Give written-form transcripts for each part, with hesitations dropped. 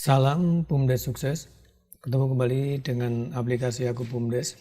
Salam BUMDes sukses. Ketemu kembali dengan aplikasi Aku BUMDes.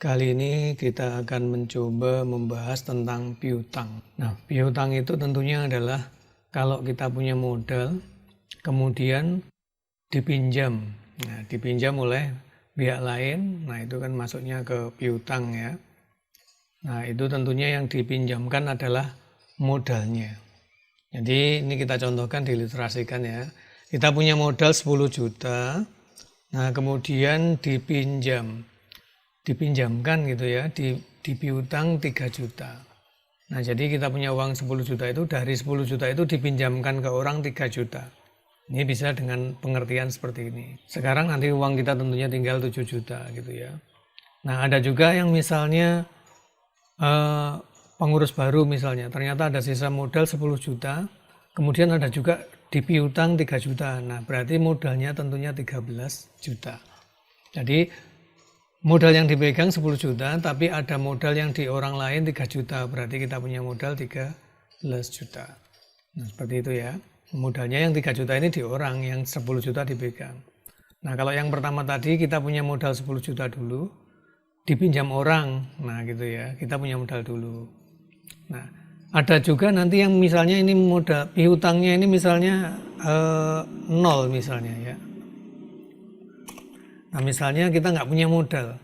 Kali ini kita akan mencoba membahas tentang piutang. Nah, piutang itu tentunya adalah kalau kita punya modal, kemudian dipinjam. Nah, dipinjam oleh pihak lain, nah itu kan masuknya ke piutang ya. Nah, itu tentunya yang dipinjamkan adalah modalnya. Jadi ini kita contohkan, diilustrasikan ya. Kita punya modal 10 juta, nah kemudian dipinjamkan gitu ya, dipiutang 3 juta. Nah jadi kita punya uang 10 juta itu, dari 10 juta itu dipinjamkan ke orang 3 juta. Ini bisa dengan pengertian seperti ini. Sekarang nanti uang kita tentunya tinggal 7 juta gitu ya. Nah ada juga yang misalnya pengurus baru misalnya, ternyata ada sisa modal 10 juta, kemudian ada juga dipiutang 3 juta. Nah, berarti modalnya tentunya 13 juta. Jadi modal yang dipegang 10 juta, tapi ada modal yang di orang lain 3 juta. Berarti kita punya modal 13 juta. Nah, seperti itu ya. Modalnya yang 3 juta ini di orang, yang 10 juta dipegang. Nah, kalau yang pertama tadi kita punya modal 10 juta dulu, dipinjam orang. Nah, gitu ya. Kita punya modal dulu. Nah, ada juga nanti yang misalnya ini modal piutangnya ini misalnya 0 misalnya ya. Nah misalnya kita nggak punya modal,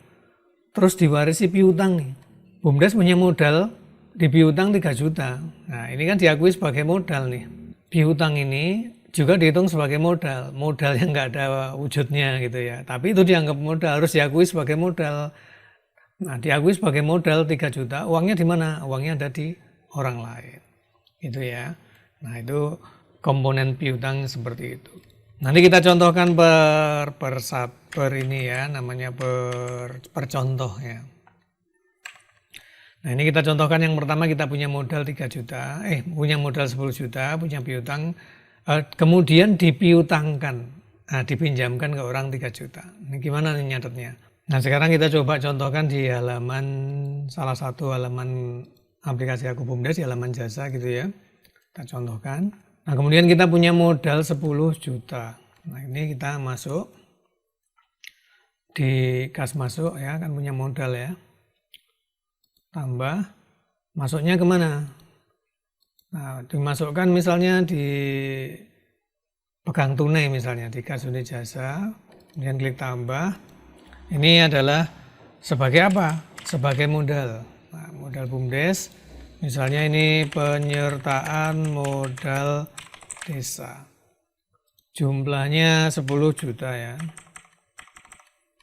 terus diwarisi piutang nih. BUMDes punya modal di piutang 3 juta. Nah ini kan diakui sebagai modal nih. Piutang ini juga dihitung sebagai modal yang nggak ada wujudnya gitu ya. Tapi itu dianggap modal, harus diakui sebagai modal. Nah diakui sebagai modal 3 juta, uangnya di mana? Uangnya ada di orang lain, itu ya. Nah itu komponen piutang seperti itu. Nanti kita contohkan per ini ya, namanya per contoh ya. Nah ini kita contohkan yang pertama, kita punya modal 3 juta, punya modal 10 juta, punya piutang, kemudian dipiutangkan, nah, dipinjamkan ke orang 3 juta. Ini gimana nih nyatetnya? Nah sekarang kita coba contohkan di halaman, salah satu halaman aplikasi Aku BUMDes, di halaman jasa gitu ya. Kita contohkan. Nah kemudian kita punya modal 10 juta. Nah ini kita masuk di kas masuk ya, kan punya modal ya. Tambah, masuknya kemana? Nah dimasukkan misalnya di pegang tunai misalnya, di kas unit jasa. Kemudian klik tambah. Ini adalah sebagai apa? Sebagai modal. Nah, modal BUMDes, misalnya ini penyertaan modal desa, jumlahnya 10 juta ya.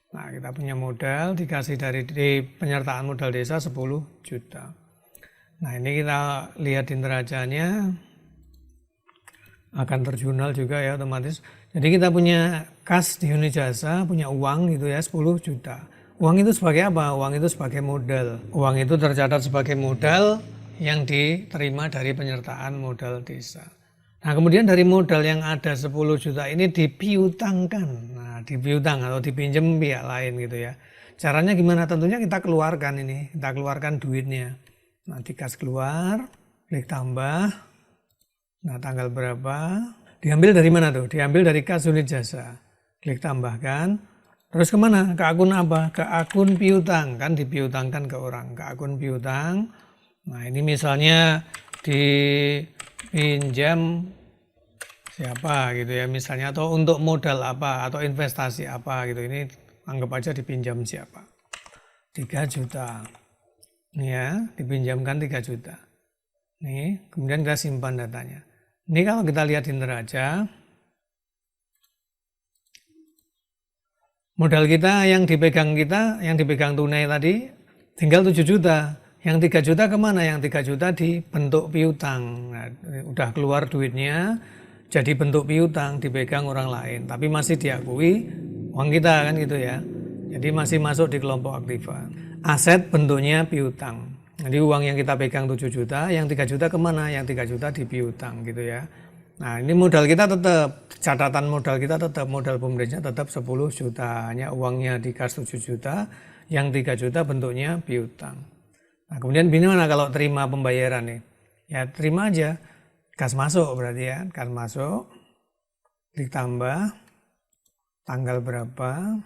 Nah kita punya modal, dikasih di penyertaan modal desa 10 juta. Nah ini kita lihat di neracanya, akan terjurnal juga ya otomatis. Jadi kita punya kas di unit jasa, punya uang gitu ya 10 juta. Uang itu sebagai apa? Uang itu sebagai modal. Uang itu tercatat sebagai modal yang diterima dari penyertaan modal desa. Nah kemudian dari modal yang ada 10 juta ini dipiutangkan. Nah dipiutang atau dipinjam pihak lain gitu ya. Caranya gimana? Tentunya kita keluarkan ini. Kita keluarkan duitnya. Nanti kas keluar, klik tambah. Nah tanggal berapa? Diambil dari mana tuh? Diambil dari kas unit jasa. Klik tambahkan. Terus kemana? Ke akun apa? Ke akun piutang, kan dipiutangkan ke orang, ke akun piutang. Nah ini misalnya dipinjam siapa gitu ya, misalnya, atau untuk modal apa, atau investasi apa gitu. Ini anggap aja dipinjam siapa. 3 juta. Ini ya, dipinjamkan 3 juta. Nih, kemudian kita simpan datanya. Ini kalau kita lihat di neraca, modal kita yang dipegang tunai tadi tinggal 7 juta. Yang 3 juta kemana? Yang 3 juta dibentuk piutang. Nah, udah keluar duitnya, jadi bentuk piutang, dipegang orang lain. Tapi masih diakui uang kita kan gitu ya. Jadi masih masuk di kelompok aktiva. Aset bentuknya piutang. Jadi uang yang kita pegang 7 juta, yang 3 juta kemana? Yang 3 juta dipiutang gitu ya. Nah ini modal kita tetap, catatan modal kita tetap, modal BUMDesnya tetap 10 juta, hanya uangnya di kas 7 juta, yang 3 juta bentuknya piutang. Nah kemudian gimana kalau terima pembayaran nih? Ya terima aja, kas masuk berarti ya, kas masuk, klik tambah. tanggal berapa.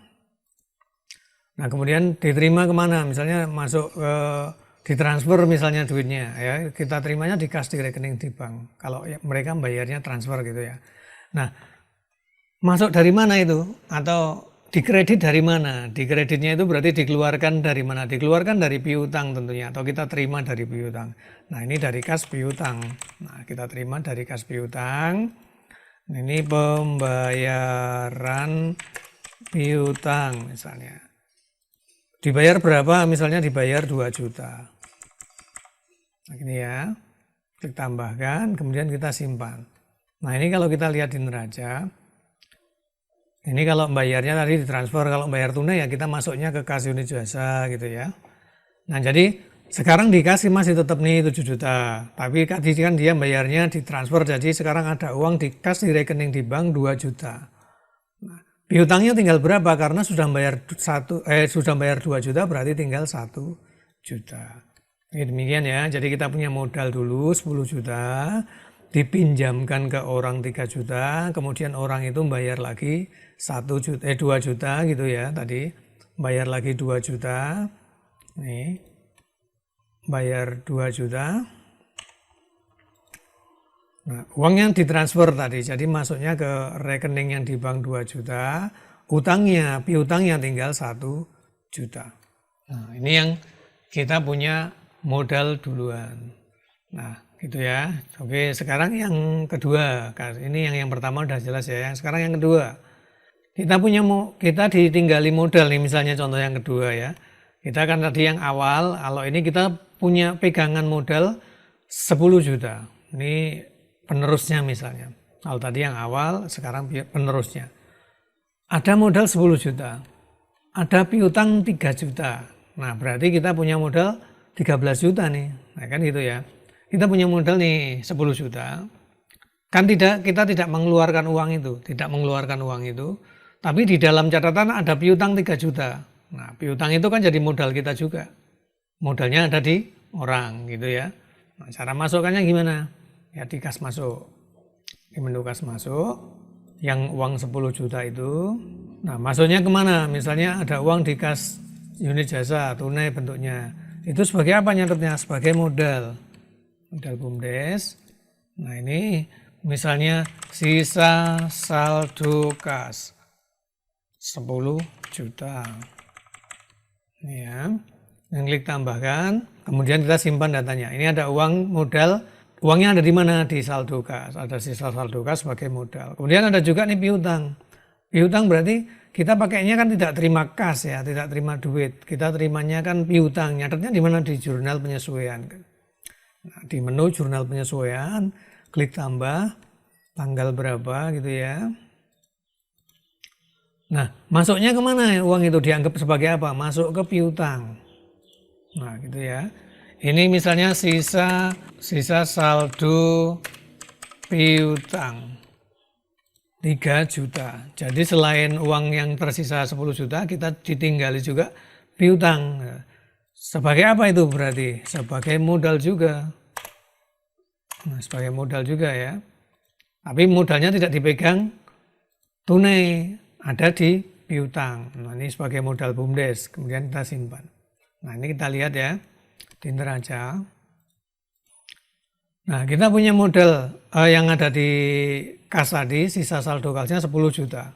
Nah kemudian diterima kemana, misalnya masuk ke ditransfer misalnya duitnya ya, kita terimanya di kas di rekening di bank kalau ya, mereka bayarnya transfer gitu ya. Nah masuk dari mana itu, atau dikredit dari mana? Dikreditnya itu berarti dikeluarkan dari mana? Dikeluarkan dari piutang tentunya, atau kita terima dari piutang. Nah ini dari kas piutang. Nah kita terima dari kas piutang. Ini pembayaran piutang misalnya. Dibayar berapa? Misalnya dibayar 2 juta. Nah ini ya, klik tambahkan, kemudian kita simpan. Nah ini kalau kita lihat di neraca, ini kalau bayarnya tadi ditransfer, kalau bayar tunai ya kita masuknya ke kas unit jasa gitu ya. Nah jadi sekarang dikasih masih tetap nih 7 juta, tapi tadi kan dia bayarnya ditransfer, jadi sekarang ada uang di kas di rekening di bank 2 juta. Nah, piutangnya tinggal berapa? Karena sudah bayar 2 juta berarti tinggal 1 juta. Ini demikian ya. Jadi kita punya modal dulu 10 juta, dipinjamkan ke orang 3 juta, kemudian orang itu bayar lagi 2 juta gitu ya tadi. Bayar lagi 2 juta. Nih. Bayar 2 juta. Nah, uang yang ditransfer tadi, jadi masuknya ke rekening yang di bank 2 juta, piutangnya tinggal 1 juta. Nah, ini yang kita punya modal duluan. Nah, gitu ya. Oke, sekarang yang kedua. Ini yang pertama udah jelas ya. Yang sekarang yang kedua. Kita ditinggali modal nih, misalnya contoh yang kedua ya. Kita kan tadi yang awal, kalau ini kita punya pegangan modal 10 juta. Ini penerusnya misalnya. Kalau tadi yang awal, sekarang penerusnya. Ada modal 10 juta. Ada piutang 3 juta. Nah berarti kita punya modal 13 juta nih. Nah kan gitu ya. Kita punya modal nih 10 juta. Kan kita tidak mengeluarkan uang itu. Tapi di dalam catatan ada piutang 3 juta. Nah piutang itu kan jadi modal kita juga. Modalnya ada di orang gitu ya. Nah, cara masukkannya gimana? Ya di kas masuk, di menu kas masuk, yang uang 10 juta itu. Nah masuknya kemana? Misalnya ada uang di kas unit jasa tunai bentuknya, itu sebagai apa nyatetnya? Sebagai modal BUMDes. Nah ini misalnya sisa saldo kas 10 juta ini ya, klik tambahkan, kemudian kita simpan datanya. Ini ada uang modal. Uangnya ada di mana? Di saldo kas. Ada sisa saldo kas sebagai modal. Kemudian ada juga nih piutang. Piutang berarti kita pakainya kan tidak terima kas ya, tidak terima duit. Kita terimanya kan piutang. Nyatetnya di mana? Di jurnal penyesuaian. Nah, di menu jurnal penyesuaian, klik tambah, tanggal berapa gitu ya. Nah, masuknya kemana uang itu? Dianggap sebagai apa? Masuk ke piutang. Nah, gitu ya. Ini misalnya sisa saldo piutang 3 juta. Jadi selain uang yang tersisa 10 juta, kita ditinggali juga piutang. Sebagai apa itu berarti? Sebagai modal juga. Nah, sebagai modal juga ya. Tapi modalnya tidak dipegang tunai, ada di piutang. Nah, ini sebagai modal BUMDes, kemudian kita simpan. Nah, ini kita lihat ya. Di neraca. Nah kita punya modal yang ada di kas tadi, sisa saldo kasnya 10 juta.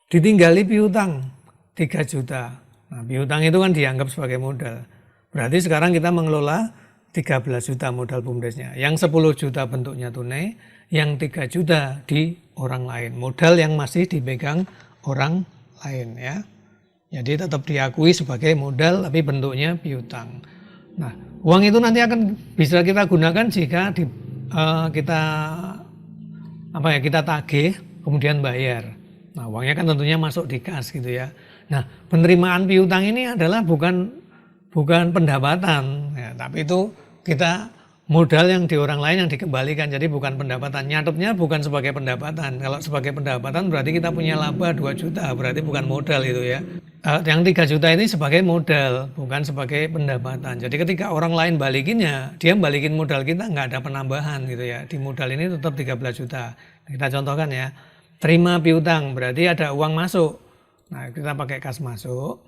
Ditinggali piutang 3 juta. Nah piutang itu kan dianggap sebagai modal. Berarti sekarang kita mengelola 13 juta modal BUMDesnya. Yang 10 juta bentuknya tunai, yang 3 juta di orang lain. Modal yang masih dipegang orang lain ya. Jadi tetap diakui sebagai modal tapi bentuknya piutang. Nah, uang itu nanti akan bisa kita gunakan jika kita tagih kemudian bayar. Nah, uangnya kan tentunya masuk di kas gitu ya. Nah, penerimaan piutang ini adalah bukan pendapatan ya, tapi itu kita modal yang di orang lain yang dikembalikan. Jadi bukan pendapatan. Nyatetnya bukan sebagai pendapatan. Kalau sebagai pendapatan berarti kita punya laba 2 juta, berarti bukan modal itu ya. Yang 3 juta ini sebagai modal, bukan sebagai pendapatan. Jadi ketika orang lain balikinnya, dia balikin modal kita nggak ada penambahan gitu ya. Di modal ini tetap 13 juta. Kita contohkan ya. terima piutang, berarti ada uang masuk. Nah, kita pakai kas masuk.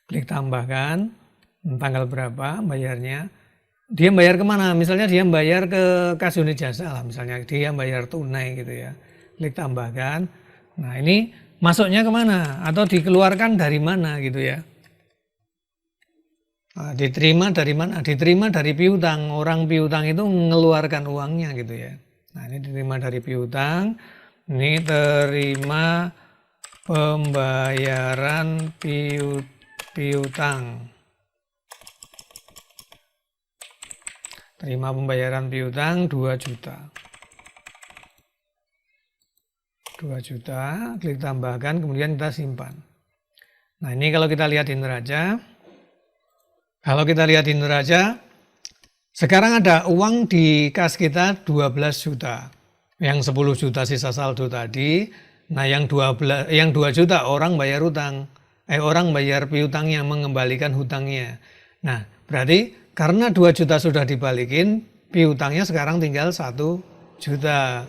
Klik tambahkan, tanggal berapa bayarnya. Dia bayar kemana? Misalnya dia bayar ke kas unit jasa lah, misalnya dia bayar tunai gitu ya. Klik tambahkan. Nah, ini masuknya kemana? Atau dikeluarkan dari mana gitu ya. Nah, diterima dari mana? Diterima dari piutang. Orang piutang itu mengeluarkan uangnya gitu ya. Nah, ini diterima dari piutang. Ini terima pembayaran piutang. Terima pembayaran piutang 2 juta. 2 juta, klik tambahkan, kemudian kita simpan. Nah, ini kalau kita lihat di neraca. Kalau kita lihat di neraca, sekarang ada uang di kas kita 12 juta. Yang 10 juta sisa saldo tadi. Nah, yang 2 juta orang bayar hutang. Orang bayar piutangnya, mengembalikan hutangnya. Nah, berarti karena 2 juta sudah dibalikin, piutangnya sekarang tinggal 1 juta.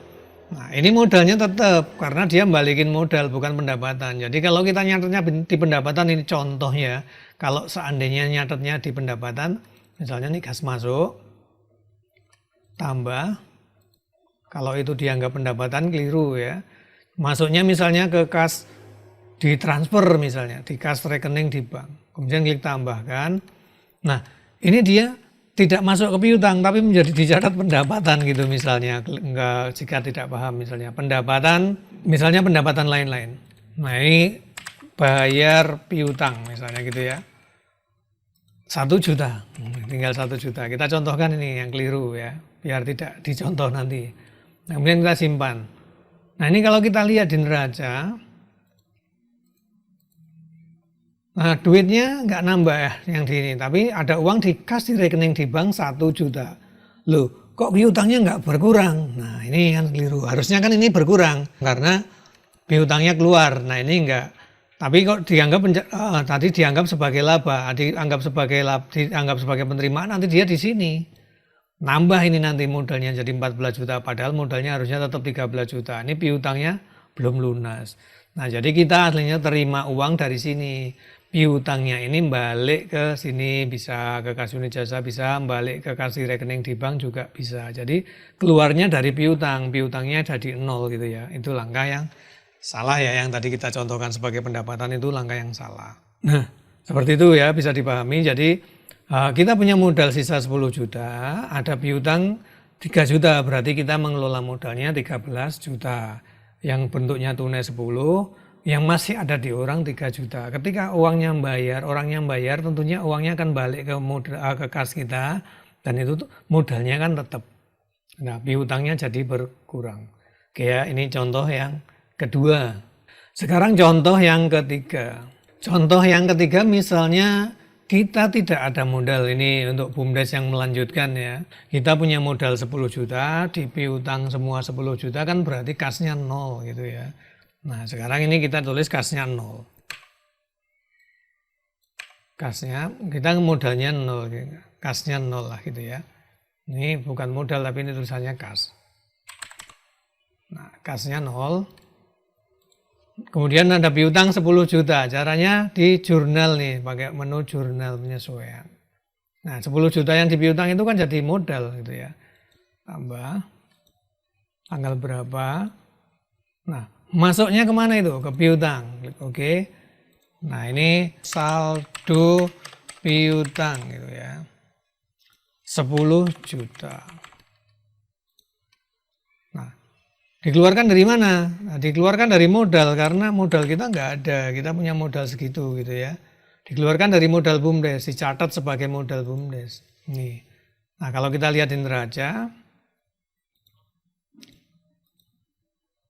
Nah, ini modalnya tetap karena dia balikin modal bukan pendapatan. Jadi kalau kita nyatetnya di pendapatan, ini contohnya. Kalau seandainya nyatetnya di pendapatan, misalnya nih kas masuk, tambah. Kalau itu dianggap pendapatan keliru ya. Masuknya misalnya ke kas ditransfer misalnya, di kas rekening di bank. Kemudian klik tambahkan. Nah, ini dia tidak masuk ke piutang tapi menjadi dicatat pendapatan gitu misalnya. Enggak, jika tidak paham misalnya pendapatan, misalnya pendapatan lain-lain. Nah, ini bayar piutang misalnya gitu ya. 1 juta, tinggal 1 juta. Kita contohkan ini yang keliru ya, biar tidak dicontoh nanti. Nah, kemudian kita simpan. Nah, ini kalau kita lihat di neraca, nah, duitnya nggak nambah ya yang di ini, tapi ada uang di kas di rekening di bank 1 juta. Loh, kok piutangnya nggak berkurang? Nah, ini kan keliru. Harusnya kan ini berkurang karena piutangnya keluar. Nah, ini enggak. Tapi kok dianggap tadi dianggap sebagai laba, dianggap sebagai penerimaan, nanti dia di sini. Nambah ini nanti modalnya jadi 14 juta, padahal modalnya harusnya tetap 13 juta. Ini piutangnya belum lunas. Nah, jadi kita aslinya terima uang dari sini. Piutangnya ini balik ke sini, bisa ke kas unit jasa, bisa balik ke kas rekening di bank juga bisa. Jadi keluarnya dari piutang, piutangnya jadi 0 gitu ya. Itu langkah yang salah ya, yang tadi kita contohkan sebagai pendapatan itu langkah yang salah. Nah, seperti itu ya, bisa dipahami. Jadi kita punya modal sisa 10 juta, ada piutang 3 juta, berarti kita mengelola modalnya 13 juta. Yang bentuknya tunai 10, yang masih ada di orang 3 juta. Ketika orangnya bayar, tentunya uangnya akan balik ke kas kita, dan itu modalnya kan tetap. Nah, piutangnya jadi berkurang. Kayak ini contoh yang kedua. Sekarang contoh yang ketiga. Contoh yang ketiga misalnya kita tidak ada modal, ini untuk BUMDes yang melanjutkan ya. Kita punya modal 10 juta, di piutang semua 10 juta kan berarti kasnya 0 gitu ya. Nah, sekarang ini kita tulis kasnya 0. Kasnya, kita modalnya 0, kasnya 0 lah gitu ya. Ini bukan modal tapi ini tulisannya kas. Nah, kasnya 0. Kemudian ada piutang 10 juta. Caranya di jurnal nih, pakai menu jurnal penyesuaian. Nah, 10 juta yang dipiutang itu kan jadi modal gitu ya. Tambah tanggal berapa. Nah, masuknya kemana itu? Ke piutang. Klik OK. Nah, ini saldo piutang gitu ya. 10 juta. Dikeluarkan dari mana? Nah, dikeluarkan dari modal karena modal kita nggak ada. Kita punya modal segitu gitu ya. Dikeluarkan dari modal BUMDes, dicatat sebagai modal BUMDes. Nih. Nah, kalau kita lihat di neraca,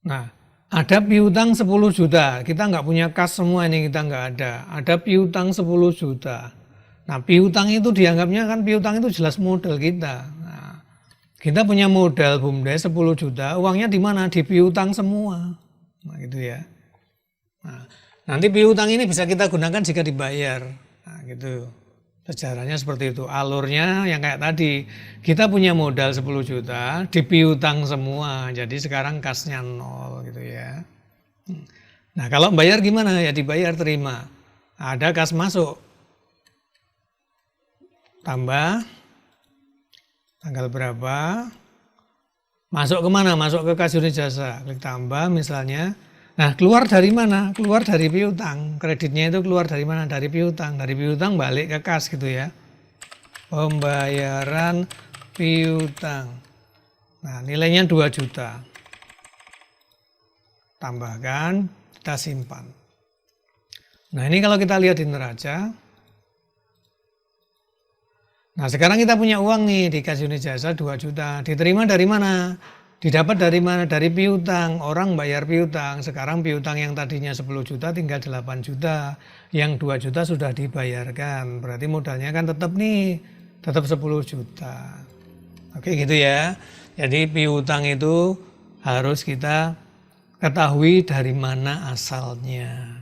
nah, ada piutang 10 juta. Kita nggak punya kas semua ini, kita nggak ada. Ada piutang 10 juta. Nah, piutang itu dianggapnya kan piutang itu jelas modal kita. Kita punya modal BUMDes 10 juta, uangnya di mana? Di piutang semua. Nah, gitu ya. Nah, nanti piutang ini bisa kita gunakan jika dibayar. Nah, gitu. Sejarahnya seperti itu. Alurnya yang kayak tadi, kita punya modal 10 juta, dipiutang semua. Jadi sekarang kasnya 0 gitu ya. Nah, kalau bayar gimana? Ya dibayar, terima. Ada kas masuk. Tambah tanggal berapa? Masuk kemana? Masuk ke kas unit jasa. Klik tambah misalnya. Nah, keluar dari mana? Keluar dari piutang. Kreditnya itu keluar dari mana? Dari piutang. Dari piutang balik ke kas gitu ya. Pembayaran piutang. Nah, nilainya 2 juta. Tambahkan, kita simpan. Nah, ini kalau kita lihat di neraca. Nah, sekarang kita punya uang nih di kas unit jasa 2 juta. Diterima dari mana? Didapat dari mana? Dari piutang. Orang bayar piutang. Sekarang piutang yang tadinya 10 juta tinggal 8 juta. Yang 2 juta sudah dibayarkan. Berarti modalnya kan tetap nih. Tetap 10 juta. Oke gitu ya. Jadi piutang itu harus kita ketahui dari mana asalnya.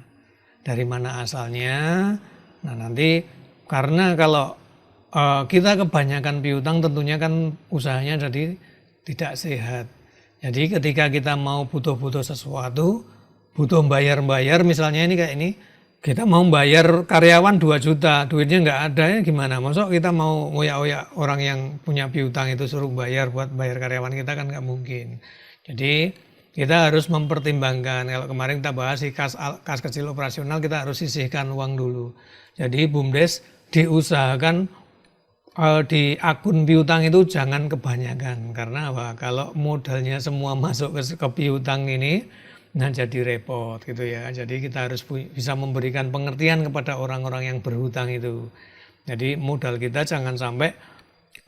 Dari mana asalnya. Nah nanti karena kalau kita kebanyakan piutang tentunya kan usahanya jadi tidak sehat. Jadi ketika kita mau butuh sesuatu, butuh bayar-bayar misalnya ini kayak ini, kita mau bayar karyawan 2 juta, duitnya nggak ada ya gimana? Maksud kita mau ngoyak-ngoyak orang yang punya piutang itu suruh bayar buat bayar karyawan kita kan nggak mungkin. Jadi kita harus mempertimbangkan, kalau kemarin kita bahas di kas kecil operasional kita harus sisihkan uang dulu. Jadi BUMDes diusahakan di akun piutang itu jangan kebanyakan karena apa? Kalau modalnya semua masuk ke piutang ini, nah jadi repot gitu ya. Jadi kita harus bisa memberikan pengertian kepada orang-orang yang berhutang itu. Jadi modal kita jangan sampai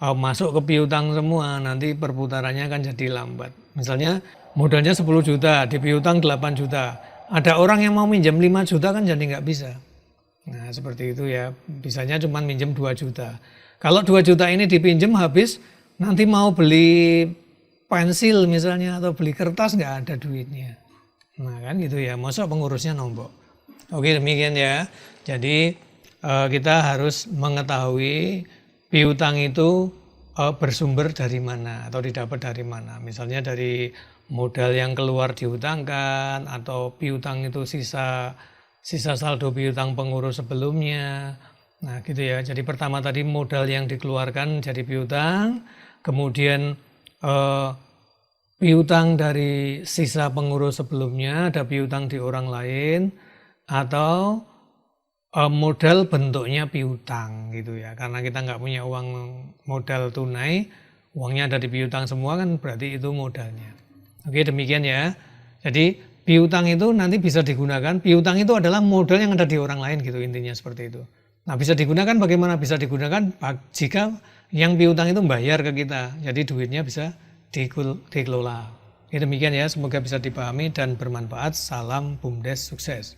masuk ke piutang semua, nanti perputarannya akan jadi lambat. Misalnya modalnya 10 juta, di piutang 8 juta. Ada orang yang mau minjam 5 juta kan jadi nggak bisa. Nah seperti itu ya, bisanya cuma minjem 2 juta. Kalau 2 juta ini dipinjam habis, nanti mau beli pensil misalnya atau beli kertas nggak ada duitnya. Nah kan gitu ya, masa pengurusnya nombok. Oke demikian ya. Jadi kita harus mengetahui piutang itu bersumber dari mana atau didapat dari mana. Misalnya dari modal yang keluar dihutangkan atau piutang itu sisa saldo piutang pengurus sebelumnya. Nah gitu ya, jadi pertama tadi modal yang dikeluarkan jadi piutang, kemudian piutang dari sisa pengurus sebelumnya, ada piutang di orang lain, atau modal bentuknya piutang gitu ya, karena kita nggak punya uang modal tunai, uangnya ada di piutang semua kan berarti itu modalnya. Oke demikian ya, jadi piutang itu nanti bisa digunakan, piutang itu adalah modal yang ada di orang lain gitu intinya seperti itu. Nah bisa digunakan bagaimana? Bisa digunakan jika yang piutang itu membayar ke kita. Jadi duitnya bisa dikelola. Demikian ya, semoga bisa dipahami dan bermanfaat. Salam BUMDes sukses.